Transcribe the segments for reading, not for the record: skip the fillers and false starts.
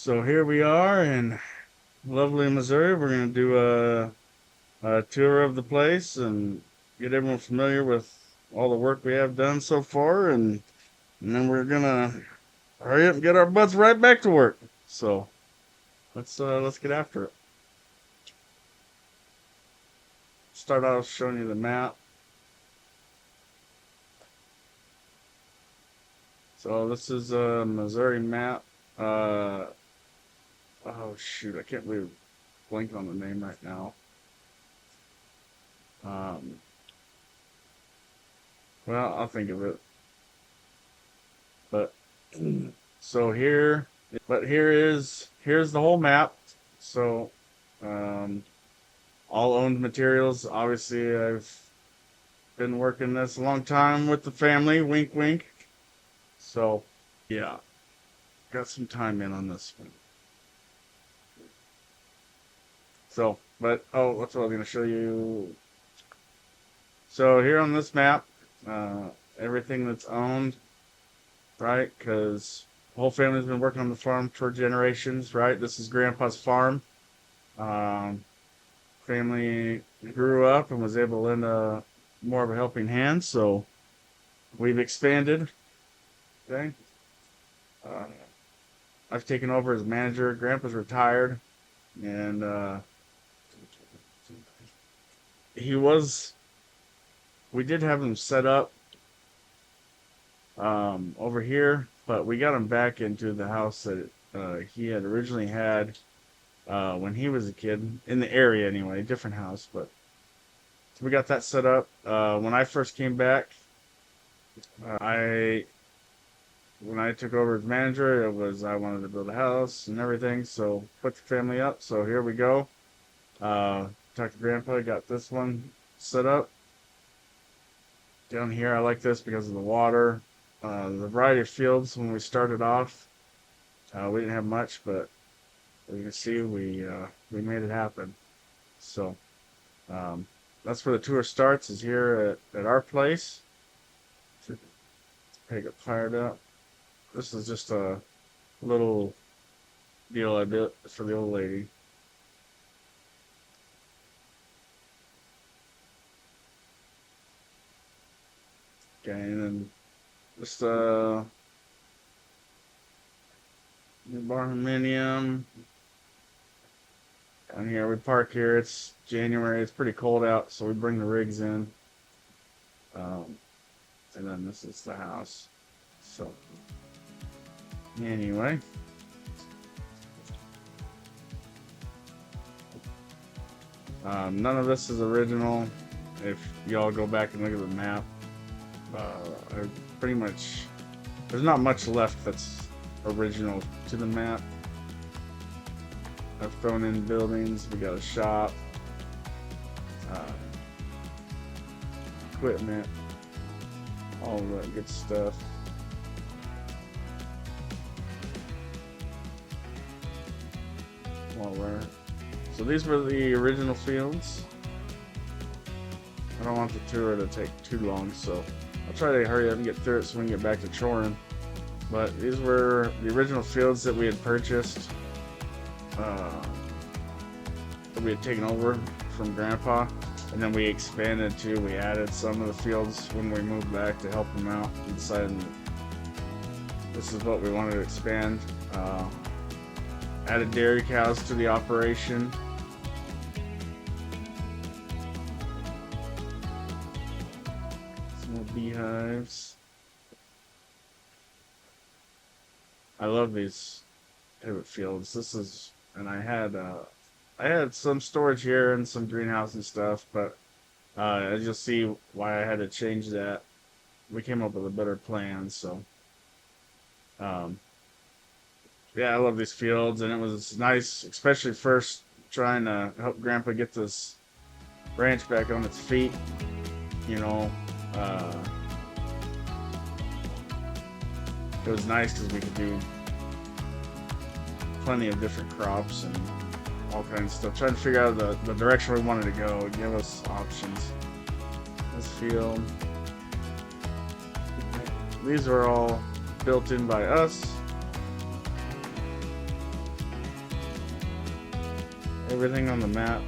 So here we are in lovely Missouri. We're going to do a tour of the place and get everyone familiar with all the work we have done so far, and then we're gonna hurry up and get our butts right back to work. So let's get after it. Start off showing you the map. So this is a Missouri map. Oh shoot, I can't believe blank on the name right now. Um, well, I'll think of it. But so here's the whole map. So um, all owned materials. Obviously, I've been working this a long time with the family. Wink, wink. So yeah, got some time in on this one. So, but that's what I was going to show you. So here on this map, everything that's owned, right? Because the whole family's been working on the farm for generations, right? This is Grandpa's farm. Family grew up and was able to lend more of a helping hand, so we've expanded. Okay. I've taken over as manager. Grandpa's retired, and we did have him set up over here, but we got him back into the house that he had originally had when he was a kid, in the area anyway, different house, but so we got that set up. When I first came back, when I took over as manager, I wanted to build a house and everything, so put the family up. So here we go. Talked to Grandpa, got this one set up. Down here, I like this because of the water. The variety of fields when we started off, we didn't have much, but as you can see, we made it happen. So that's where the tour starts, is here at our place. Pick it fired up. This is just a little deal I built for the old lady. Okay, and then just barnuminium. Down here, we park here. It's January. It's pretty cold out, so we bring the rigs in. And then this is the house. So anyway, none of this is original. If y'all go back and look at the map, pretty much there's not much left that's original to the map. I've thrown in buildings. We got a shop, equipment, all that good stuff. So these were the original fields. I don't want the tour to take too long, so I'll try to hurry up and get through it so we can get back to choring. But these were the original fields that we had purchased, that we had taken over from Grandpa, and then we added some of the fields when we moved back to help him out. We decided this is what we wanted to expand. Added dairy cows to the operation. Some more beehives. I love these pivot fields. And I had some storage here and some greenhouse and stuff, but as you'll see why I had to change that. We came up with a better plan, so yeah, I love these fields, and it was nice, especially first trying to help Grandpa get this ranch back on its feet. You know, it was nice because we could do plenty of different crops and all kinds of stuff. Trying to figure out the direction we wanted to go, give us options. This field, these are all built in by us. everything on the map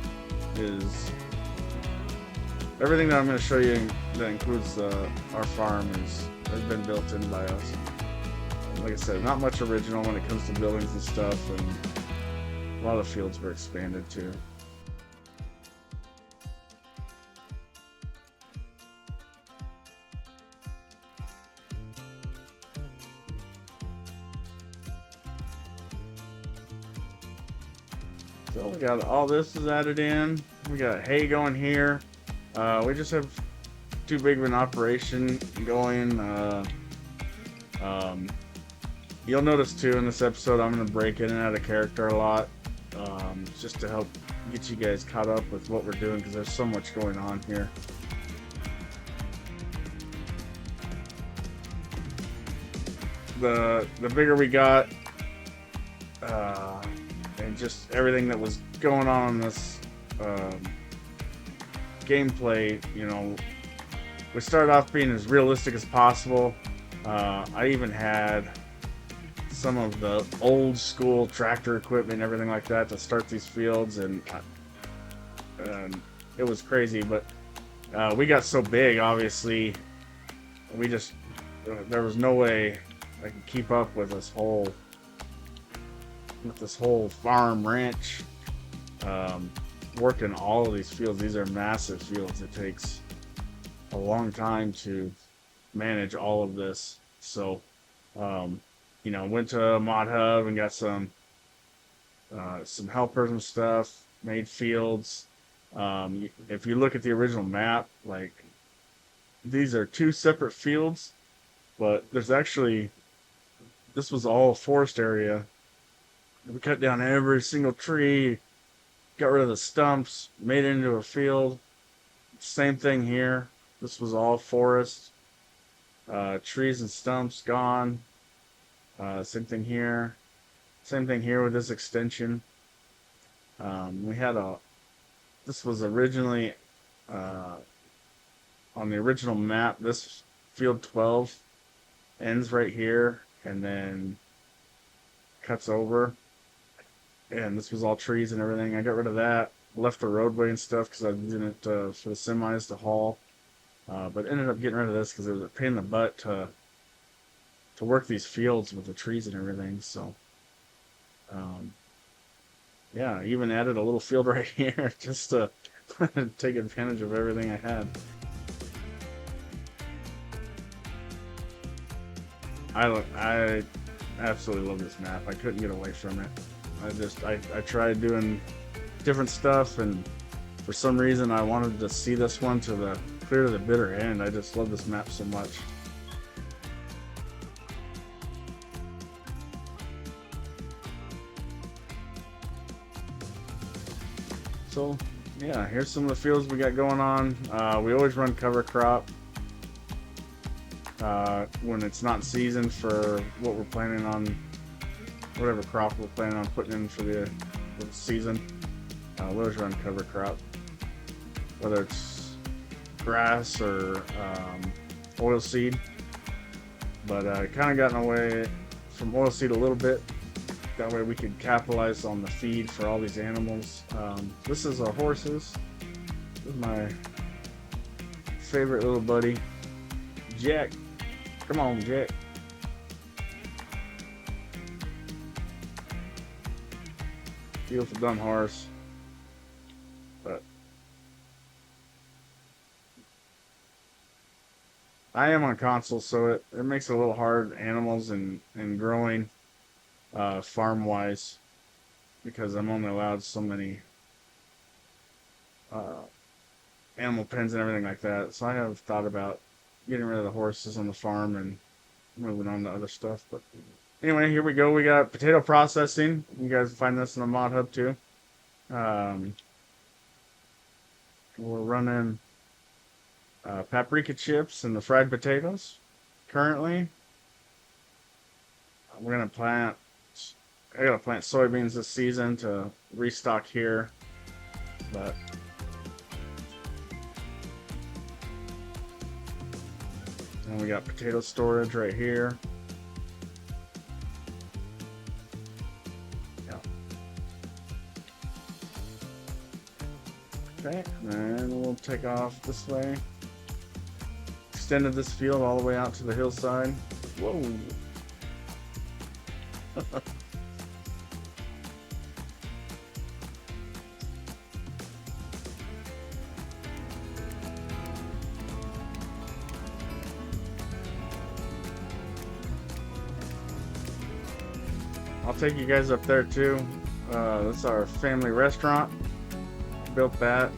is everything that I'm going to show you that includes our farm has been built in by us. Like I said, not much original when it comes to buildings and stuff, and a lot of the fields were expanded too. So we got all this is added in. We got hay going here. We just have too big of an operation going. You'll notice too in this episode I'm going to break in and out of character a lot, just to help get you guys caught up with what we're doing, because there's so much going on here. The bigger we got, and just everything that was going on in this gameplay, you know, we started off being as realistic as possible. I even had some of the old school tractor equipment and everything like that to start these fields, and it was crazy. But we got so big, obviously, there was no way I could keep up with this whole farm ranch, working all of these fields. These are massive fields. It takes a long time to manage all of this. So you know, went to Mod Hub and got some helpers and stuff, made fields. If you look at the original map, like, these are two separate fields, but there's actually, this was all forest area. We cut down every single tree, got rid of the stumps, made it into a field. Same thing here. This was all forest. Trees and stumps gone. Same thing here. Same thing here with this extension. We had this was originally, on the original map, this field 12 ends right here and then cuts over. And this was all trees and everything. I got rid of that. Left the roadway and stuff because I was using it for the semis to haul. But ended up getting rid of this because it was a pain in the butt to work these fields with the trees and everything. So, yeah, I even added a little field right here just to take advantage of everything I had. I absolutely love this map. I couldn't get away from it. I tried doing different stuff, and for some reason I wanted to see this one clear to the bitter end. I just love this map so much. So yeah, here's some of the fields we got going on. We always run cover crop when it's not season for what we're planning on, whatever crop we're planning on putting in for the season. We always run cover crop, whether it's grass or oilseed. But kind of gotten away from oilseed a little bit. That way we could capitalize on the feed for all these animals. This is our horses. This is my favorite little buddy, Jack. Come on, Jack. Beautiful dumb horse. But I am on console, so it makes it a little hard, animals and growing farm wise, because I'm only allowed so many animal pens and everything like that. So I have thought about getting rid of the horses on the farm and moving on to other stuff. But anyway, here we go. We got potato processing. You guys find this in the Mod Hub too. We're running paprika chips and the fried potatoes currently. We're gonna plant. I gotta plant soybeans this season to restock here, but and we got potato storage right here. Yeah. Okay, and we'll take off this way. Extended this field all the way out to the hillside. Whoa! I'll take you guys up there too. This is our family restaurant. Built that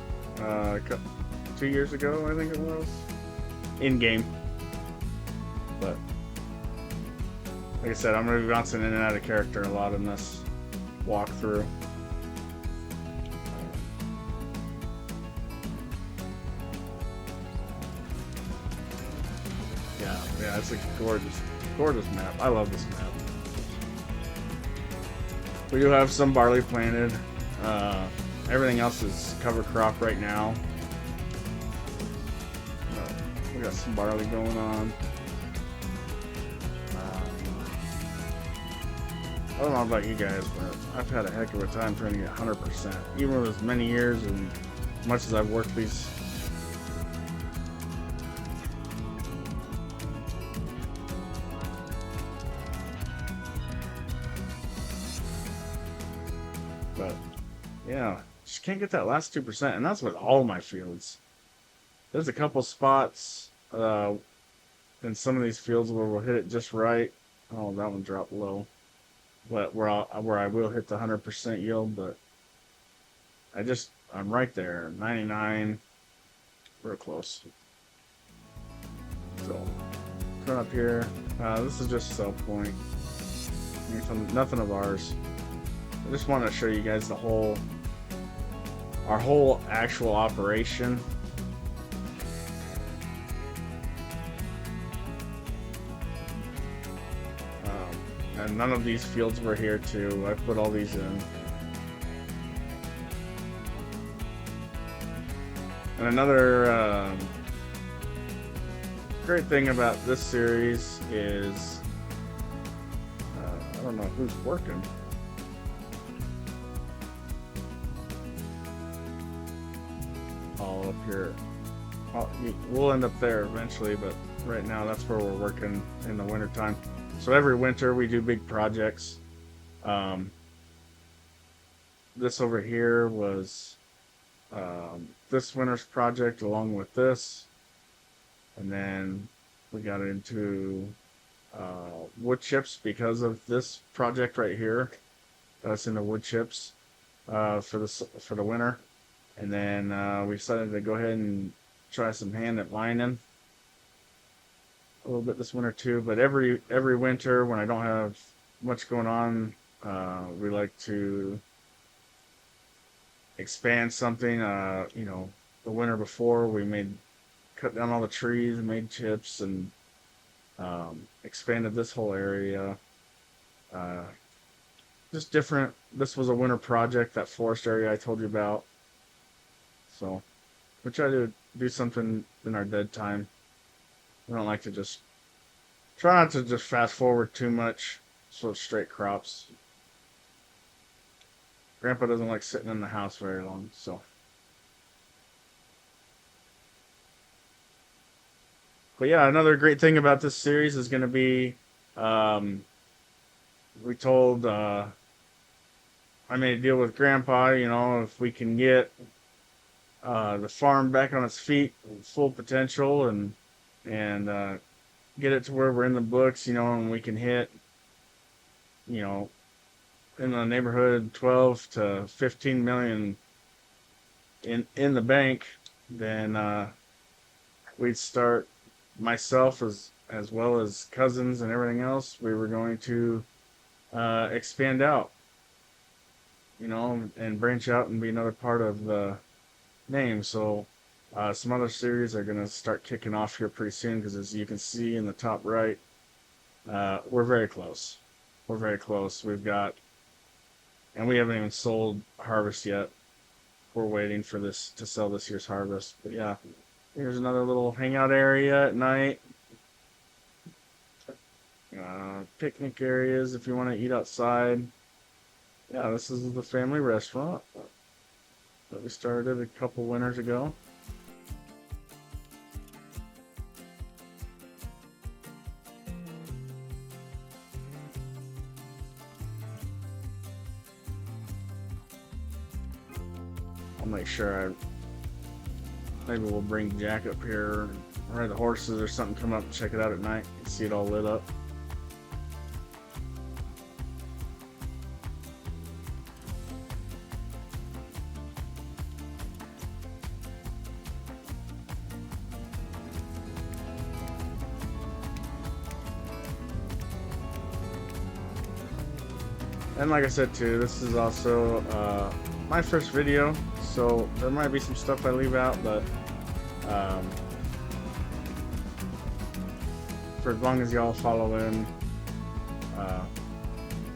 2 years ago, I think it was. In game. But like I said, I'm going to be bouncing in and out of character a lot in this walkthrough. Yeah, it's a gorgeous map. I love this map. We do have some barley planted. Everything else is cover crop right now. We got some barley going on. I don't know about you guys, but I've had a heck of a time trying to get 100%. Even with as many years and as much as I've worked these. But yeah, just can't get that last 2%, and that's with all my fields. There's a couple spots in some of these fields where we'll hit it just right. Oh, that one dropped low. But where I will hit the 100% yield, but I'm right there, 99, real close. So turn up here. This is just a sell point. Nothing of ours. I just want to show you guys our whole actual operation. And none of these fields were here too. I put all these in. And another great thing about this series is I don't know who's working. All up here. We'll end up there eventually, but right now that's where we're working in the wintertime. So every winter we do big projects. This over here was this winter's project along with this. And then we got into wood chips because of this project right here. That's in the wood chips for the winter. And then we decided to go ahead and try some hand at lining a little bit this winter too. But every winter when I don't have much going on, we like to expand something. The winter before we cut down all the trees and made chips and expanded this whole area. Just different. This was a winter project, that forest area I told you about. So we try to do something in our dead time. We don't like to try not to just fast forward too much, so it's straight crops. Grandpa doesn't like sitting in the house very long, so. But yeah, another great thing about this series is going to be, we told, I made a deal with Grandpa, if we can get the farm back on its feet, full potential, and get it to where we're in the books, and we can hit, in the neighborhood 12 to 15 million in the bank, then we'd start, myself as well as cousins and everything else, we were going to expand out, and branch out and be another part of the name. So some other series are going to start kicking off here pretty soon, because as you can see in the top right, we're very close. We're very close. And we haven't even sold harvest yet. We're waiting for this to sell this year's harvest. But yeah, here's another little hangout area at night. Picnic areas if you want to eat outside. Yeah, this is the family restaurant. that we started a couple winters ago. I'll make sure maybe we'll bring Jack up here, ride the horses or something, come up and check it out at night and see it all lit up. And like I said too, this is also my first video, so there might be some stuff I leave out, but for as long as y'all follow in,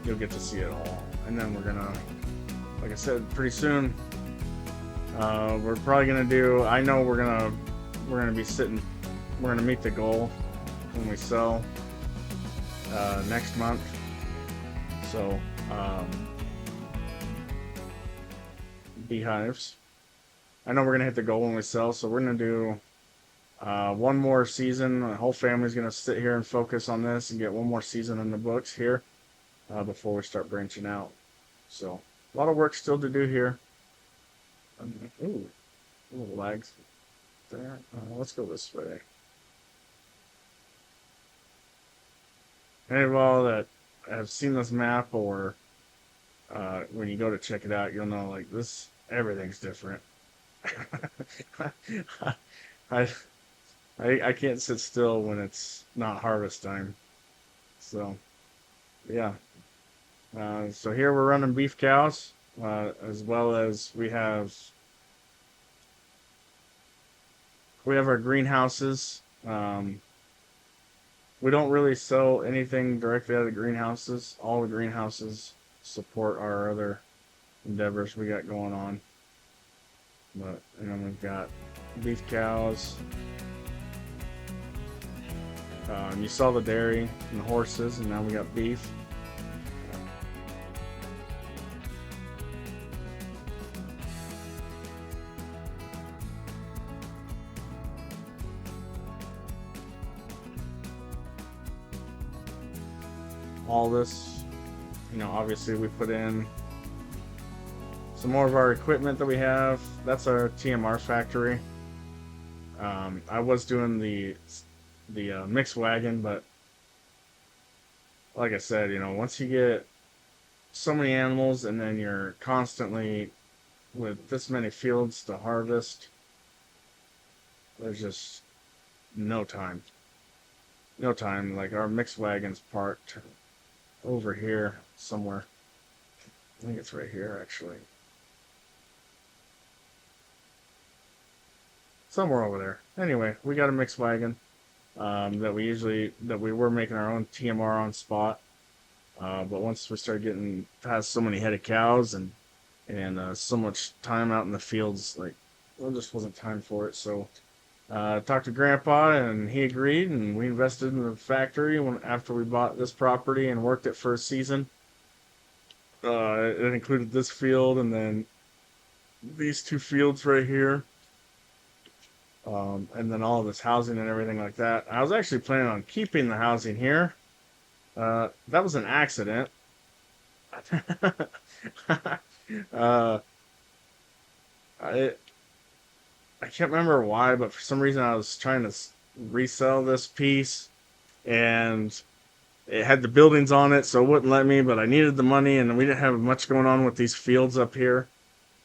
you'll get to see it all. And then we're gonna, like I said, pretty soon, we're probably gonna do, I know we're gonna be sitting, we're gonna meet the goal when we sell next month. So beehives, I know we're gonna hit the goal when we sell, so we're gonna do one more season. The whole family's gonna sit here and focus on this and get one more season in the books here before we start branching out. So a lot of work still to do here. Ooh, little lags there. Let's go this way. Any of y'all that have seen this map, or when you go to check it out, you'll know like this, everything's different. I can't sit still when it's not harvest time. So yeah. So here we're running beef cows, as well as we have our greenhouses. We don't really sell anything directly out of the greenhouses. All the greenhouses support our other endeavors we got going on. But, and then we've got beef cows. You saw the dairy and the horses, and now we got beef. All this, you know, obviously we put in some more of our equipment that we have. That's our TMR factory. I was doing the mix wagon, but like I said, you know, once you get so many animals and then you're constantly with this many fields to harvest, there's just no time. Like our mix wagon's parked over here somewhere. I think it's right here actually. Somewhere over there. Anyway, we got a mix wagon that we were making our own TMR on spot. But once we started getting past so many head of cows and so much time out in the fields, like there just wasn't time for it. So talked to Grandpa and he agreed, and we invested in the factory after we bought this property and worked it for a season. It included this field and then these two fields right here. And then all of this housing and everything like that. I was actually planning on keeping the housing here. That was an accident. I can't remember why, but for some reason I was trying to resell this piece, and it had the buildings on it, so it wouldn't let me, but I needed the money, and we didn't have much going on with these fields up here.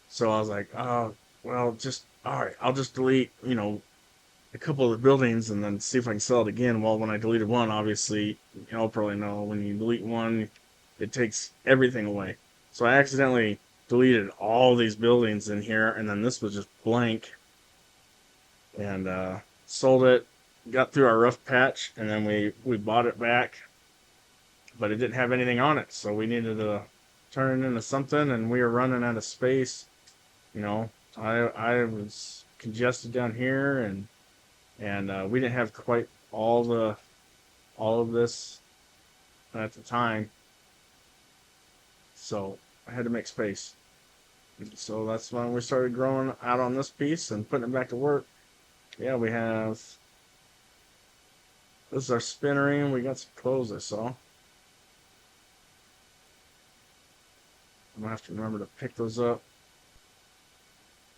So I was like, oh, well, alright, I'll just delete, you know, a couple of the buildings and then see if I can sell it again. Well, when I deleted one, obviously, you all probably know, when you delete one, it takes everything away. So I accidentally deleted all these buildings in here, and then this was just blank. And sold it, got through our rough patch, and then we bought it back, but it didn't have anything on it, so we needed to turn it into something, and we were running out of space. You know, I was congested down here, and we didn't have quite all of this at the time, so I had to make space. So that's when we started growing out on this piece and putting it back to work. Yeah, we have, this is our spinnery. We got some clothes I saw. I'm gonna have to remember to pick those up.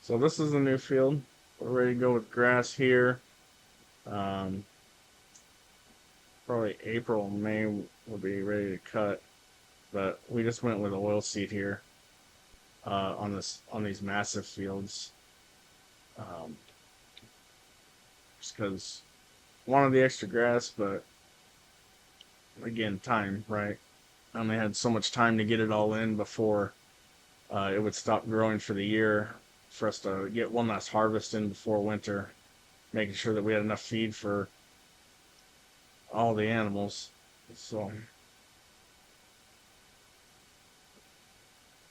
So this is the new field. We're ready to go with grass here. Probably April, May we'll be ready to cut. But we just went with oil seed here on these massive fields. Just because wanted the extra grass, but again, time, right? I only had so much time to get it all in before it would stop growing for the year, for us to get one last harvest in before winter, making sure that we had enough feed for all the animals. So,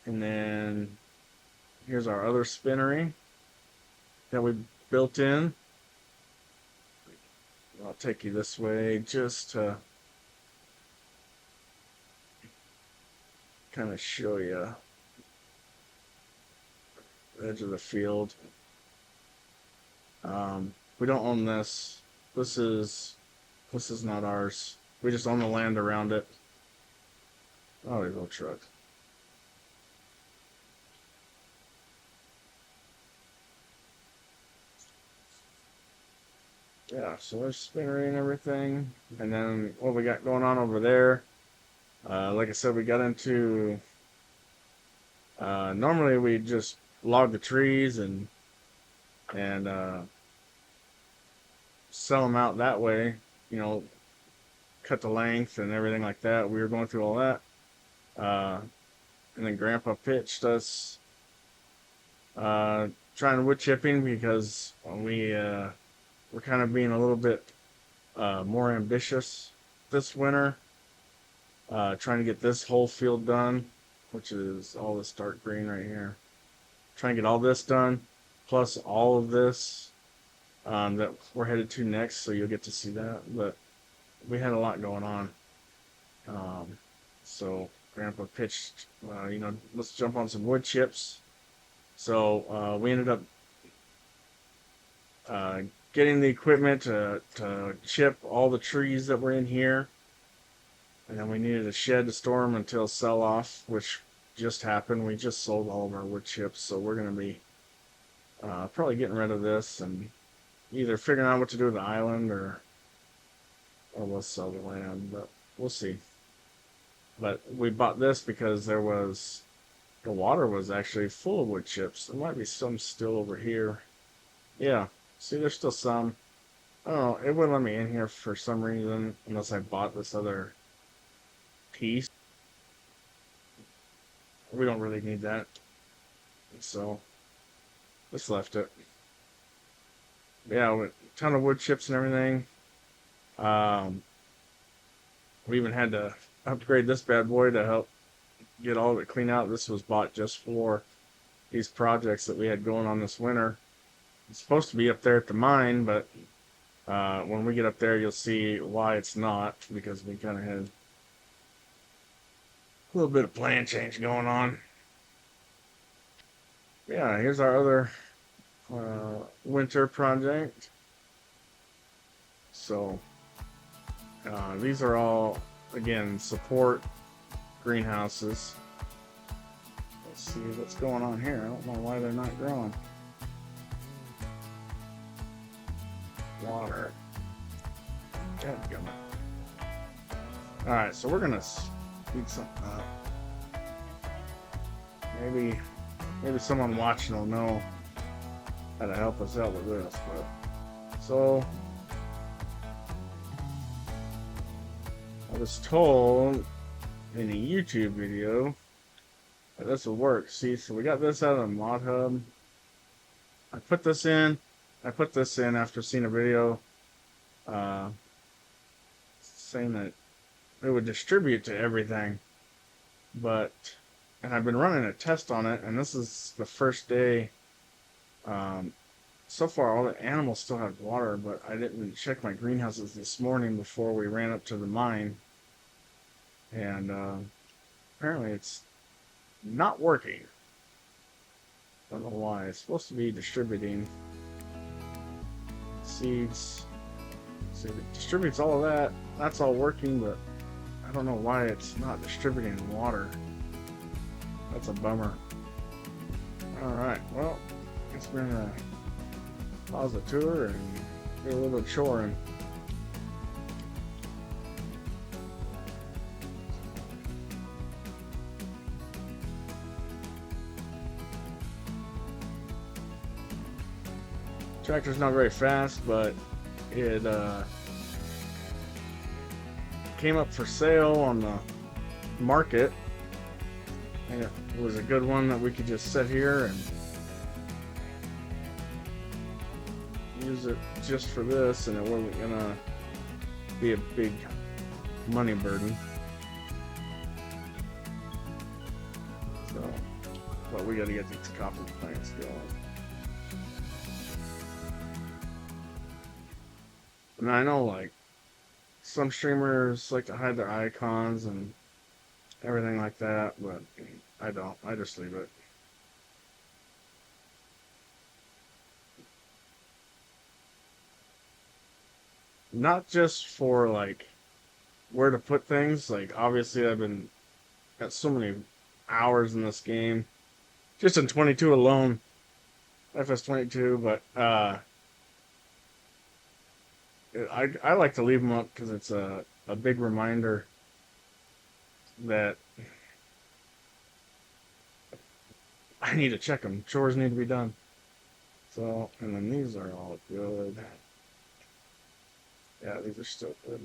and then here's our other spinnery that we built in. I'll take you this way just to kind of show you the edge of the field. We don't own this. This is not ours. We just own the land around it. Oh, there's a little truck. Yeah, so there's spinnery and everything. And then what we got going on over there, like I said, we got into, normally we just log the trees and sell them out that way, you know, cut the length and everything like that. We were going through all that. And then Grandpa pitched us trying wood chipping because we're kind of being a little bit more ambitious this winter, trying to get this whole field done, which is all this dark green right here. Trying to get all this done, plus all of this that we're headed to next, so you'll get to see that. But we had a lot going on. So Grandpa pitched, let's jump on some wood chips. So we ended up getting the equipment to chip all the trees that were in here. And then we needed a shed to store them until sell off, which just happened. We just sold all of our wood chips, so we're going to be probably getting rid of this and either figuring out what to do with the island or we'll sell the land, but we'll see. But we bought this because the water was actually full of wood chips. There might be some still over here. Yeah, see, there's still some. I don't know, it wouldn't let me in here for some reason unless I bought this other piece. We don't really need that, so just left it. Yeah, with a ton of wood chips and everything. We even had to upgrade this bad boy to help get all of it clean out. This was bought just for these projects that we had going on this winter. It's supposed to be up there at the mine, but when we get up there, you'll see why it's not, because we kind of had a little bit of plan change going on. Yeah, here's our other winter project. So these are all, again, support greenhouses. Let's see what's going on here. I don't know why they're not growing. Water. Alright, so we're gonna speed something up. Maybe someone watching will know how to help us out with this, but so I was told in a YouTube video that this will work. See, so we got this out of the mod hub. I put this in after seeing a video saying that it would distribute to everything, and I've been running a test on it, and this is the first day. So far, all the animals still have water, but I didn't check my greenhouses this morning before we ran up to the mine, and apparently it's not working. I don't know why. It's supposed to be distributing seeds. So it distributes all of that. That's all working, but I don't know why it's not distributing water. That's a bummer. Alright, well, I guess we're gonna pause the tour and do a little bit of choring. Tractor's not very fast, but it came up for sale on the market, and it was a good one that we could just sit here and use it just for this, and it wasn't gonna be a big money burden. So, but we gotta get these coffee plants going. And I know, like, some streamers like to hide their icons and everything like that, but I don't. I just leave it. Not just for, like, where to put things. Like, obviously I've been got so many hours in this game. Just in 22 alone. FS22, but I like to leave them up because it's a big reminder that I need to check them. Chores need to be done. So, and then these are all good. Yeah, these are still good.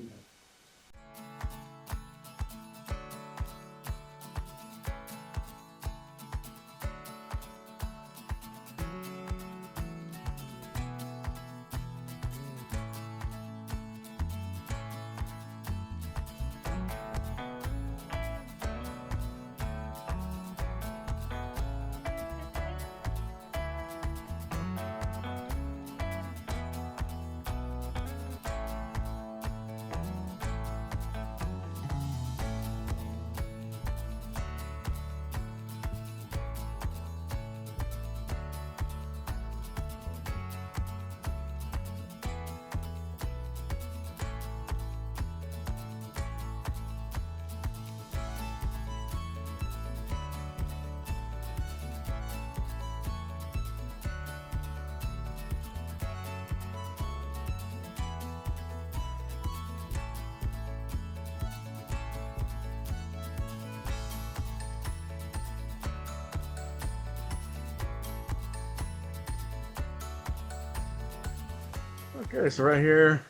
Okay, so right here,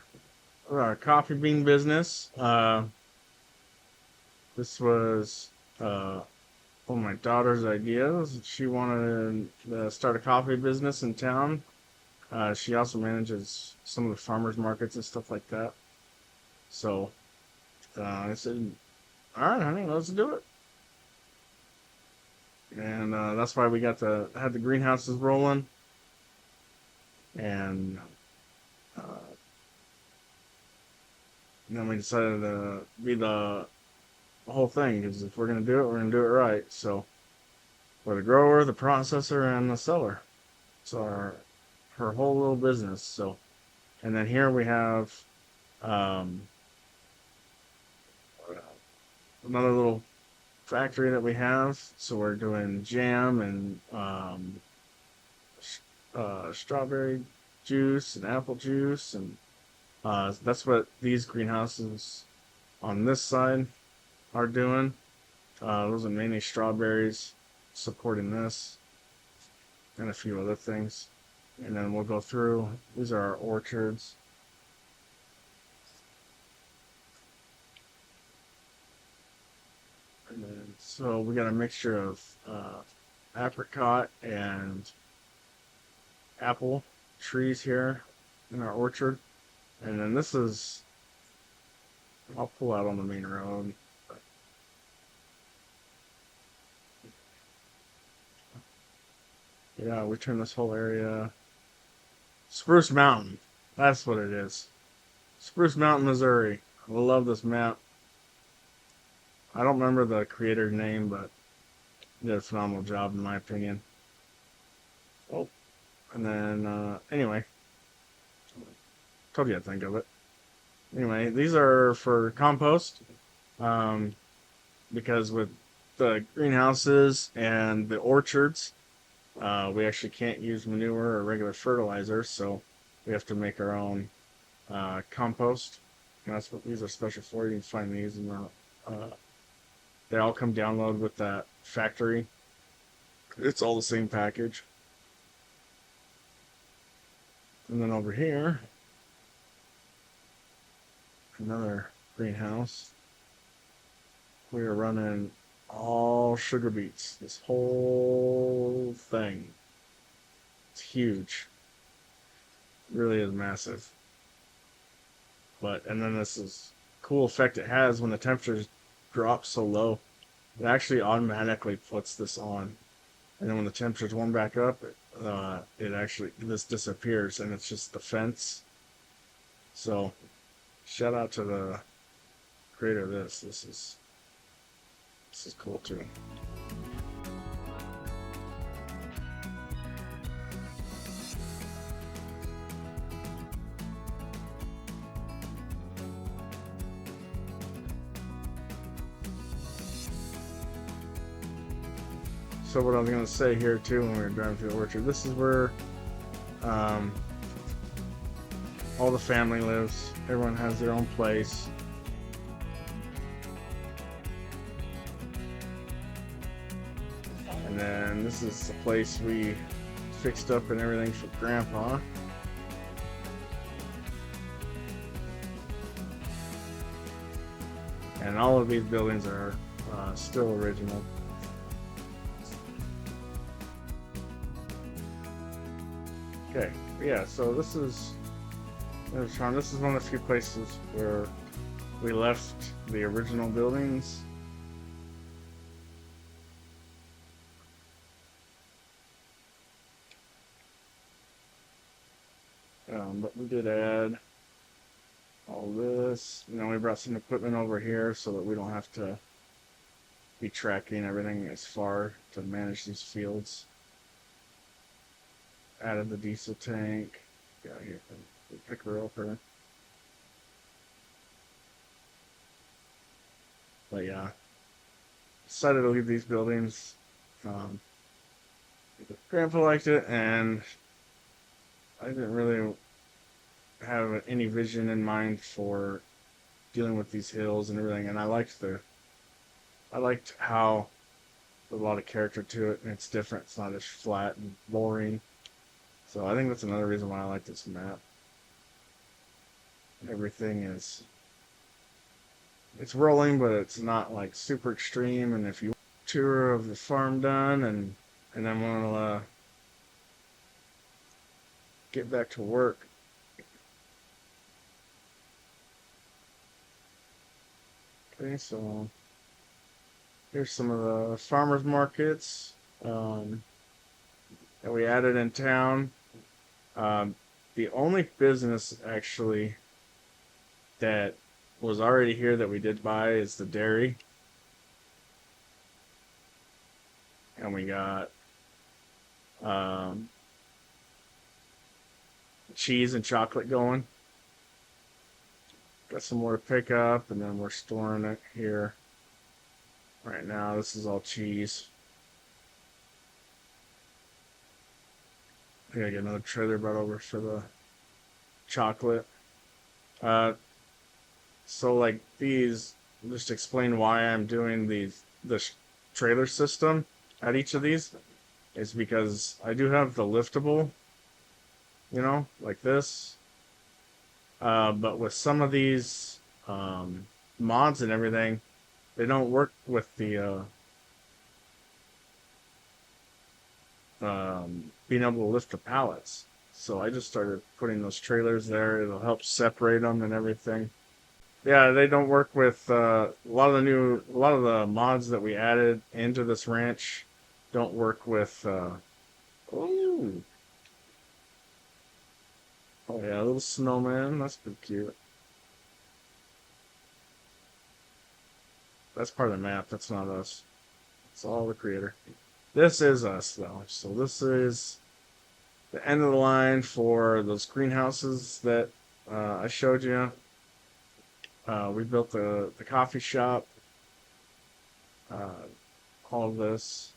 our coffee bean business. This was one of my daughter's ideas. She wanted to start a coffee business in town. She also manages some of the farmers markets and stuff like that. So I said, "All right, honey, let's do it." And that's why we had the greenhouses rolling, and then we decided to be the whole thing, because if we're going to do it, we're going to do it right. So we're the grower, the processor, and the seller. So her whole little business. So, and then here we have another little factory that we have. So we're doing jam and strawberry juice and apple juice, and that's what these greenhouses on this side are doing. Those are mainly strawberries supporting this, and a few other things. And then we'll go through. These are our orchards. And then, so we got a mixture of apricot and apple trees here in our orchard. And then this is, I'll pull out on the main road. Yeah, we turn this whole area Spruce Mountain. That's what it is. Spruce Mountain, Missouri. I love this map. I don't remember the creator's name, but he did a phenomenal job in my opinion. Oh, and then anyway, told you I'd think of it. Anyway, these are for compost. Um, because with the greenhouses and the orchards, we actually can't use manure or regular fertilizer, so we have to make our own compost. And that's what these are special for. You can find these, and they all come download with that factory. It's all the same package. And then over here, another greenhouse. We are running all sugar beets. This whole thing. It's huge. It really is massive. And then this is cool effect it has when the temperatures drop so low. It actually automatically puts this on. And then when the temperatures warm back up, this disappears and it's just the fence. So shout out to the creator of this. This is cool too. So what I was going to say here too when we were driving through the orchard, this is where all the family lives. Everyone has their own place. And then this is the place we fixed up and everything for Grandpa. And all of these buildings are still original. Okay, yeah, so this is one of the few places where we left the original buildings. But we did add all this. We brought some equipment over here so that we don't have to be tracking everything as far to manage these fields. Added the diesel tank. Got here, pick her up here. But yeah, decided to leave these buildings. Grandpa liked it, and I didn't really have any vision in mind for dealing with these hills and everything. And I liked how there's a lot of character to it, and it's different. It's not as flat and boring. So I think that's another reason why I like this map. Everything it's rolling, but it's not like super extreme. And if you want a tour of the farm done, and then want to get back to work. Okay, so here's some of the farmers markets that we added in town. The only business actually that was already here that we did buy is the dairy. And we got cheese and chocolate going. Got some more to pick up, and then we're storing it here. Right now, this is all cheese. I gotta get another trailer brought over for the chocolate. So like these, just explain why I'm doing this trailer system at each of these is because I do have the liftable, like this. But with some of these mods and everything, they don't work with the being able to lift the pallets. So I just started putting those trailers there. It'll help separate them and everything. Yeah, they don't work with a lot of the mods that we added into this ranch don't work with oh yeah, a little snowman. That's pretty cute. That's part of the map. That's not us. It's all the creator. This is us though. So this is the end of the line for those greenhouses that I showed you. We built the coffee shop. All of this.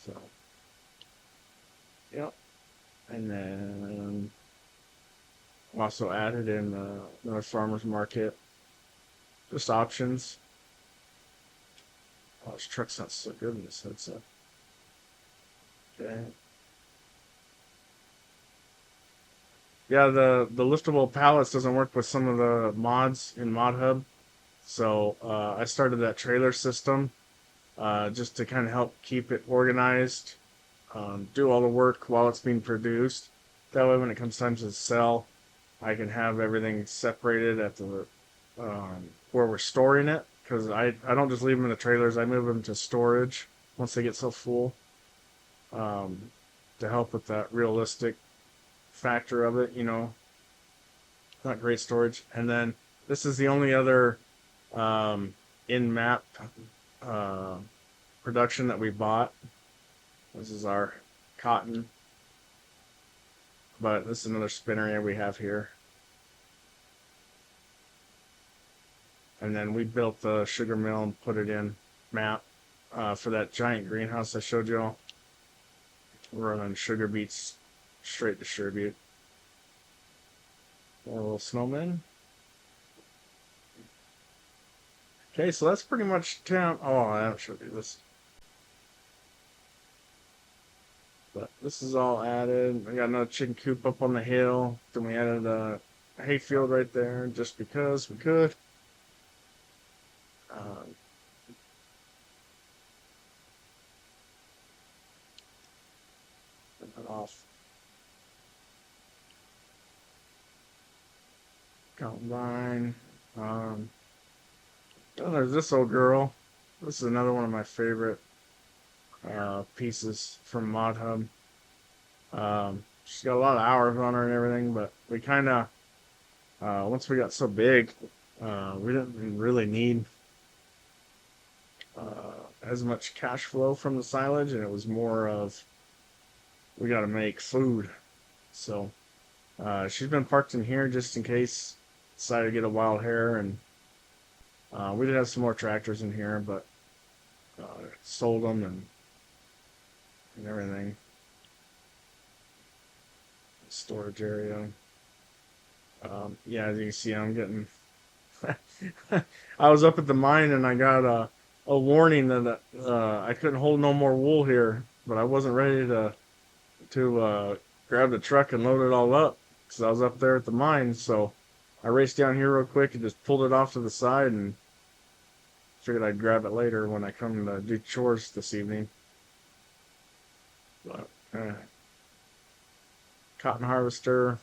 So, yep. And then also added in another farmer's market. Just options. Oh, this truck sounds so good in this headset. Okay. Yeah, the liftable pallets doesn't work with some of the mods in ModHub. So I started that trailer system just to kind of help keep it organized, do all the work while it's being produced. That way when it comes time to sell, I can have everything separated at the where we're storing it. Because I don't just leave them in the trailers, I move them to storage once they get so full, to help with that realistic factor of it, not great storage. And then this is the only other in-map production that we bought. This is our cotton, but this is another spinner area we have here. And then we built the sugar mill and put it in map for that giant greenhouse I showed you all. We're running sugar beets straight distribute. A little snowman. Okay, so that's pretty much town. Oh, I haven't showed you this. But this is all added. We got another chicken coop up on the hill. Then we added a hayfield right there just because we could. Turn that off. Combine. Oh, there's this old girl. This is another one of my favorite pieces from ModHub. She's got a lot of hours on her and everything, but we kind of, once we got so big, we didn't really need as much cash flow from the silage, and it was more of, we got to make food. So she's been parked in here just in case decided to get a wild hair, and we did have some more tractors in here, but sold them and everything. Storage area. Yeah, as you can see, I'm getting. I was up at the mine and I got a warning that I couldn't hold no more wool here, but I wasn't ready to grab the truck and load it all up because I was up there at the mine. So I raced down here real quick and just pulled it off to the side and figured I'd grab it later when I come to do chores this evening. But, cotton harvester,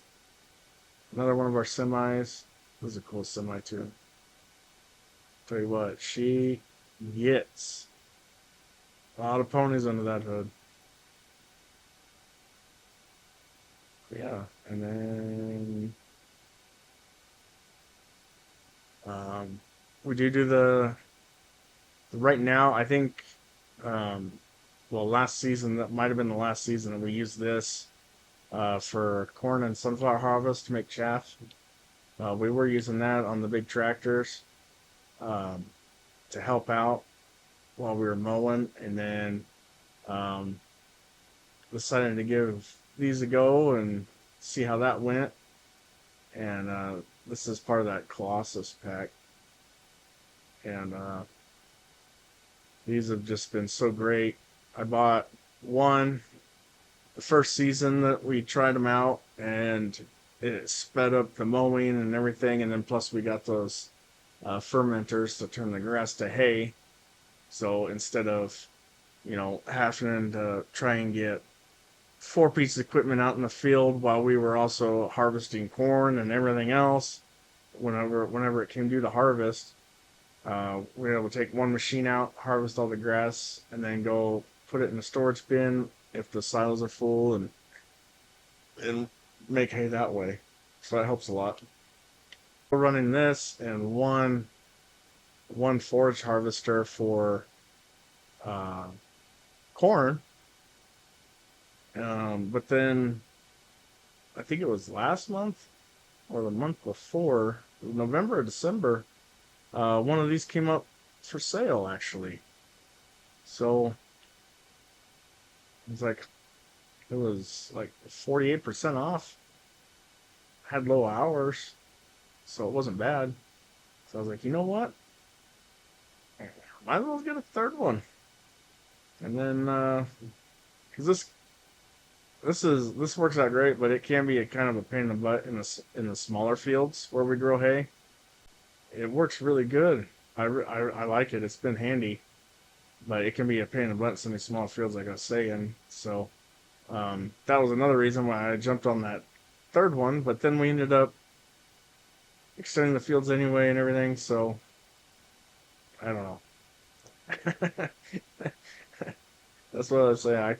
another one of our semis. This is a cool semi too. Tell you what, she gets a lot of ponies under that hood. Yeah, and then we do the right now. I think last season, that might have been the last season, and we used this for corn and sunflower harvest to make chaff. We were using that on the big tractors to help out while we were mowing, and then decided to give these a go and see how that went. And this is part of that Colossus pack, and these have just been so great. I bought one the first season that we tried them out, and it sped up the mowing and everything, and then plus we got those fermenters to turn the grass to hay. So instead of having to try and get 4 pieces of equipment out in the field while we were also harvesting corn and everything else, whenever it came due to harvest, we were able to take one machine out, harvest all the grass, and then go put it in a storage bin if the silos are full, and make hay that way. So that helps a lot. We're running this and one forage harvester for corn, But then I think it was last month or the month before, November or December, one of these came up for sale actually. So it's like it was like 48% off. Had low hours, so it wasn't bad. So I was like, you know what? Might as well get a third one. And then, because this works out great, but it can be a kind of a pain in the butt in the smaller fields where we grow hay. It works really good. I like it. It's been handy, but it can be a pain in the butt in some of these small fields, like I was saying. So that was another reason why I jumped on that third one. But then we ended up extending the fields anyway and everything. So I don't know. That's what I was saying. I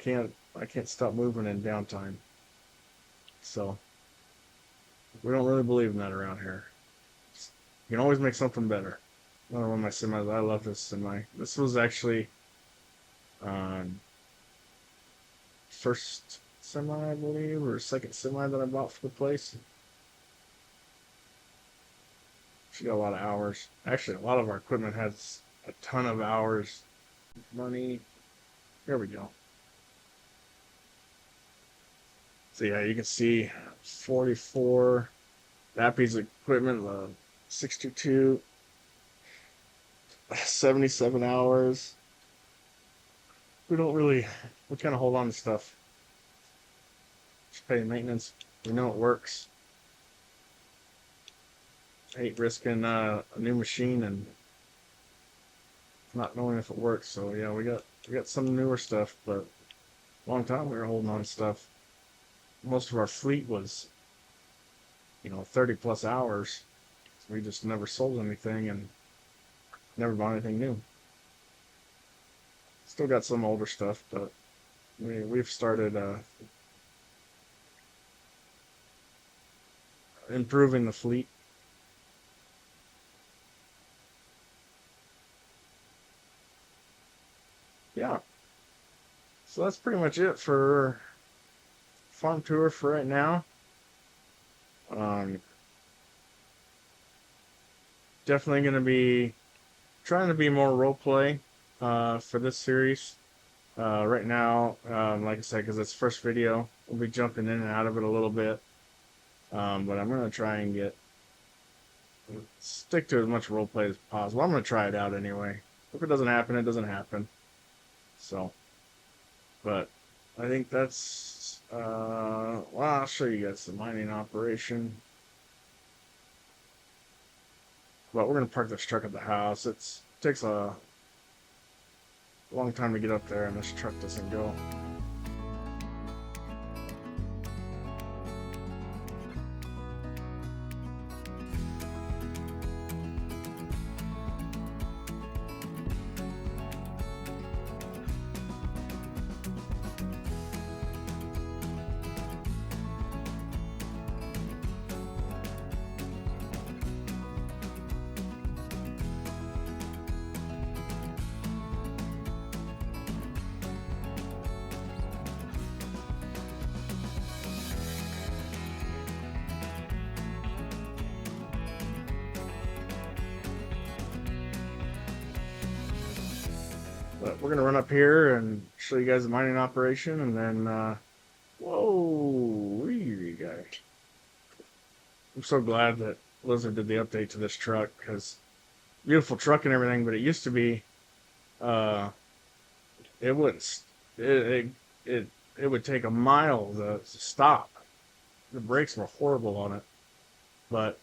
can't stop moving in downtime. So we don't really believe in that around here. You can always make something better. Another one of my semis. I love this semi. This was actually first semi, I believe, or second semi that I bought for the place. She got a lot of hours. Actually, a lot of our equipment has a ton of hours. Money. Here we go. So yeah, you can see 44. That piece of equipment, the 622, 77 hours. We kind of hold on to stuff. Just pay maintenance. We know it works. I hate risking a new machine and not knowing if it works. So yeah, we got some newer stuff, but a long time we were holding on to stuff. Most of our fleet was, 30 plus hours. So we just never sold anything and never bought anything new. Still got some older stuff, but we've started improving the fleet. Yeah. So that's pretty much it for farm tour for right now. Definitely going to be trying to be more role play for this series. Right now, like I said, because it's first video, we'll be jumping in and out of it a little bit. But I'm going to try and stick to as much role play as possible. I'm going to try it out anyway. If it doesn't happen, it doesn't happen. So, but I think that's, well, I'll show you guys the mining operation. But we're going to park this truck at the house. It takes a long time to get up there, and this truck doesn't go. But we're going to run up here and show you guys the mining operation, and then, whoa, you guys. I'm so glad that Blizzard did the update to this truck, because beautiful truck and everything, but it used to be, it wouldn't, it would take a mile to stop. The brakes were horrible on it, but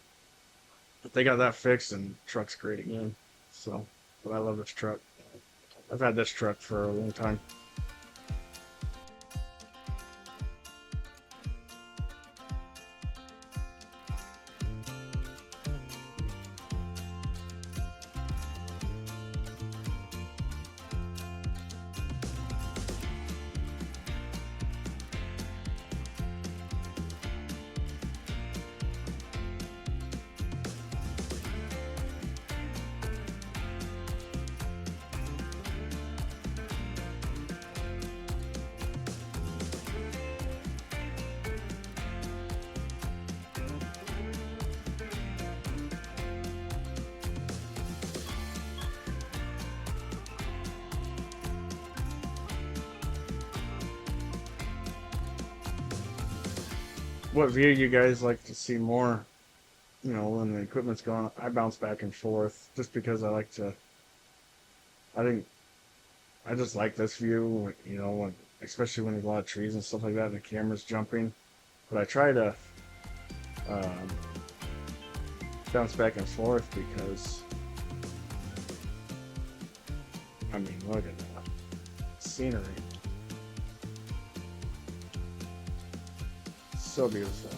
they got that fixed and the truck's great again. So, but I love this truck. I've had this truck for a long time. what view you guys like to see more. When the equipment's gone, I bounce back and forth just because I like to. I think I just like this view. Especially when there's a lot of trees and stuff like that, and the camera's jumping. But I try to um, bounce back and forth because look at that scenery. So beautiful.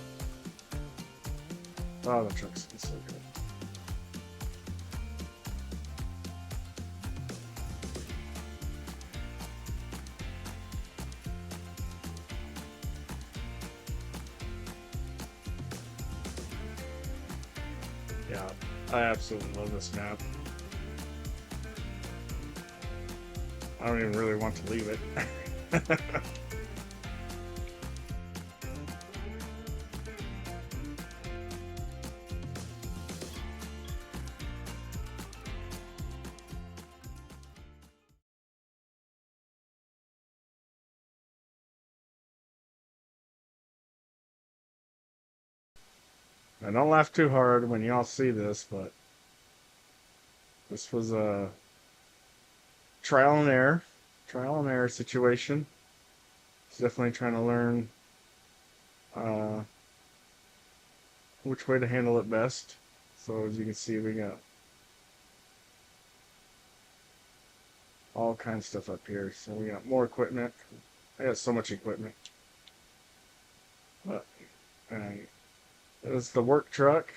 Oh, the truck's so good. Yeah, I absolutely love this map. I don't even really want to leave it. Now, don't laugh too hard when y'all see this, but this was a trial and error situation. It's definitely trying to learn uh, which way to handle it best. So as you can see, we got all kinds of stuff up here. So we got more equipment. I got so much equipment. But it's the work truck.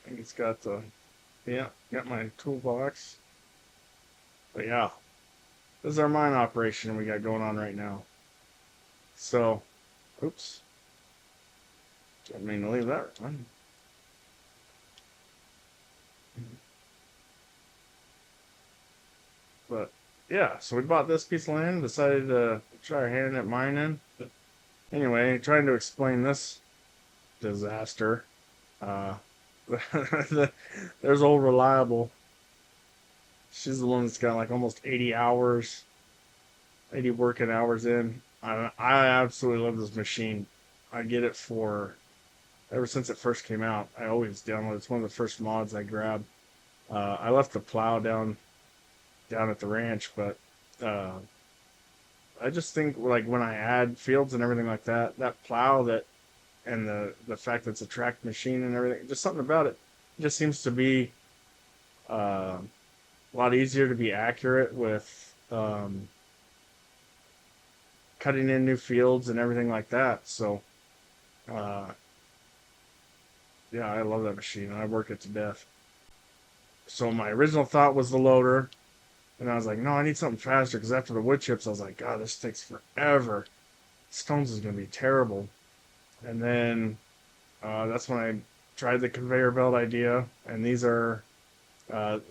I think it's got got my toolbox. But yeah, this is our mine operation we got going on right now. So, oops. Didn't mean to leave that one. But yeah, so we bought this piece of land, decided to try our hand at mining. Anyway, trying to explain this disaster. Uh, there's old reliable. She's the one that's got like almost 80 hours, 80 working hours in. I absolutely love this machine. I get it for ever since it first came out. I always download. It's one of the first mods I grabbed. I left the plow down at the ranch, but I just think like when I add fields and everything like that, that plow and the fact that it's a tracked machine and everything, just something about it just seems to be a lot easier to be accurate with cutting in new fields and everything like that. So yeah, I love that machine. I work it to death. So my original thought was the loader. And I was like, no, I need something faster because after the wood chips, I was like, God, this takes forever. Stones is going to be terrible. And then that's when I tried the conveyor belt idea. And these are,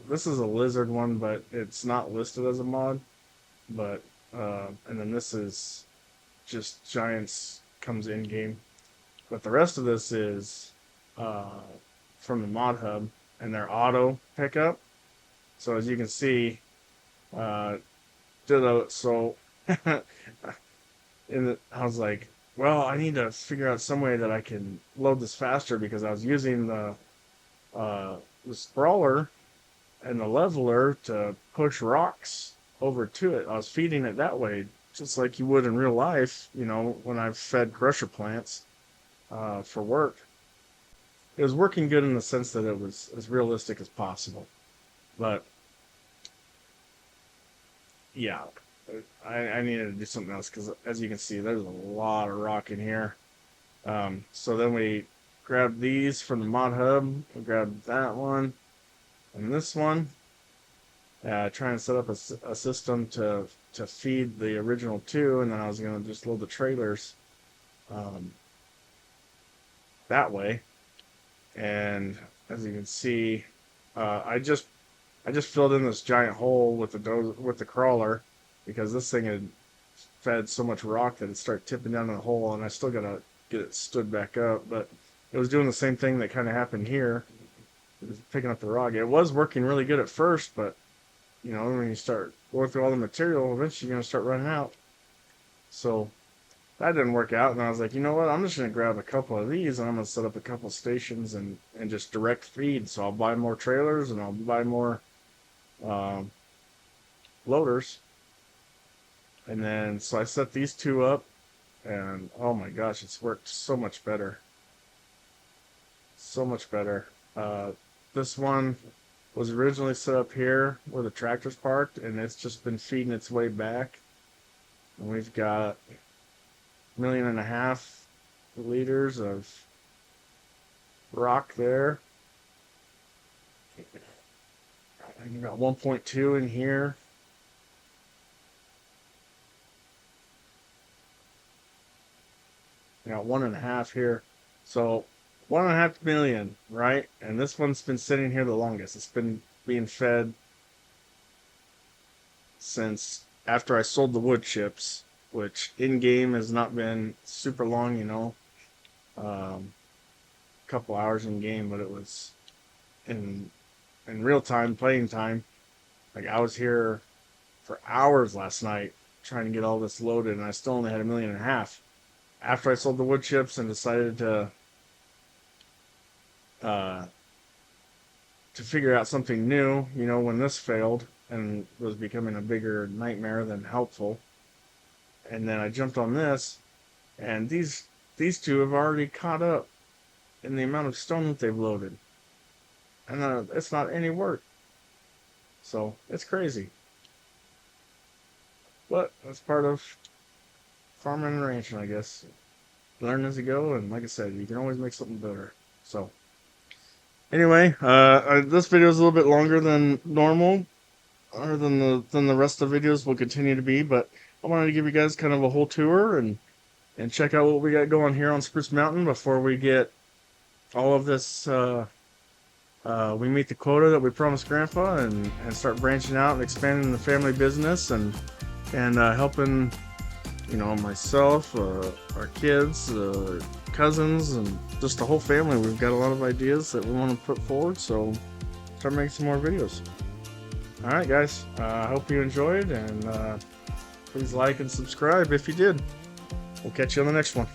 this is a lizard one, but it's not listed as a mod. But, and then this is just giants comes in game. But the rest of this is from the mod hub and their auto pickup. So as you can see, so I was like, well, I need to figure out some way that I can load this faster because I was using the sprawler and the leveler to push rocks over to it. I was feeding it that way, just like you would in real life, when I've fed crusher plants for work. It was working good in the sense that it was as realistic as possible. But yeah, I needed to do something else because, as you can see, there's a lot of rock in here. So then we grabbed these from the mod hub. We grabbed that one and this one. Trying to set up a system to feed the original two, and then I was going to just load the trailers that way. And as you can see, I just filled in this giant hole with the crawler because this thing had fed so much rock that it started tipping down in the hole, and I still gotta get it stood back up. But it was doing the same thing that kind of happened here. It was picking up the rock. It was working really good at first, but when you start going through all the material, eventually you're gonna start running out. So that didn't work out, and I was like, you know what? I'm just gonna grab a couple of these, and I'm gonna set up a couple stations and just direct feed. So I'll buy more trailers and I'll buy more um, loaders, and then so I set these two up, and oh my gosh, it's worked so much better, so much better. This one was originally set up here where the tractor's parked, and it's just been feeding its way back. And we've got 1.5 million liters of rock there. And you got 1.2 in here. You got 1.5 here. So 1.5 million, right? And this one's been sitting here the longest. It's been being fed since after I sold the wood chips, which in game has not been super long, you know, couple hours in game, but it was in real time, playing time. Like I was here for hours last night trying to get all this loaded, and I still only had 1.5 million. After I sold the wood chips and decided to figure out something new, you know, when this failed and was becoming a bigger nightmare than helpful. And then I jumped on this, and these two have already caught up in the amount of stone that they've loaded. And it's not any work. So it's crazy. But that's part of farming and ranching, I guess. Learn as you go, and like I said, you can always make something better. So anyway, this video is a little bit longer than normal, or than the rest of the videos will continue to be, but I wanted to give you guys kind of a whole tour and check out what we got going here on Spruce Mountain before we get all of this, we meet the quota that we promised Grandpa and start branching out and expanding the family business and helping, you know, myself, our kids, cousins, and just the whole family. We've got a lot of ideas that we want to put forward, so start making some more videos. Alright guys, I hope you enjoyed, and please like and subscribe if you did. We'll catch you on the next one.